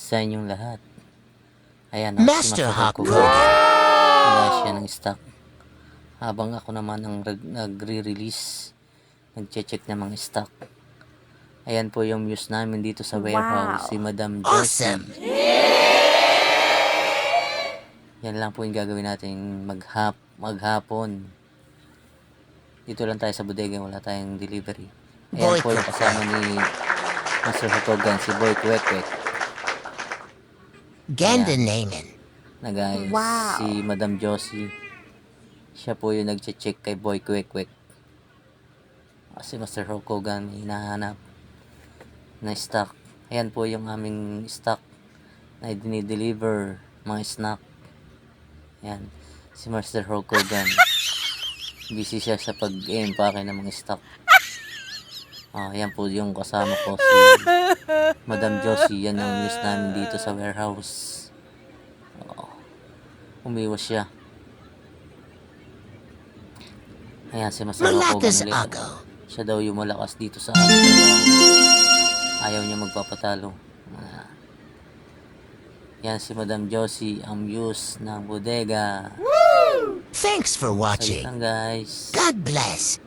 sa inyong lahat. Ayan, si Master Master Hawk Hulk Hogan. wala siya ng stock. Habang ako naman ang nagre-release, nagche-check ng mga stock. Ayan po yung muse namin dito sa warehouse, si Madam Josie. Awesome. Yan lang po yung gagawin natin maghapon. Dito lang tayo sa bodega, wala tayong delivery. Ayan Boy po yung kasama ni Master Hogan, si Boy Kwek-Kwek. Ganda Ayan. namin. Na guys, si Madam Josie. Siya po yung nagche-check kay Boy Kwek-Kwek. Si Master Hogan may hinahanap na stock. Ayan po yung aming stock na dinideliver, mga snack. Ayan, si Master Hogan. Busy siya sa pag-empake ng mga stock. Ayan po yung kasama ko, si Madam Josie. Yan ang news namin dito sa warehouse. Umiwas siya. Ayan, si Master Hogan Malakas ulit. ako. Siya daw yung malakas dito sa amin trabaho. Ayaw niya magpapatalo. Yan si Madam Josie, ang muse ng bodega. Thanks for Salit watching. lang guys. God bless.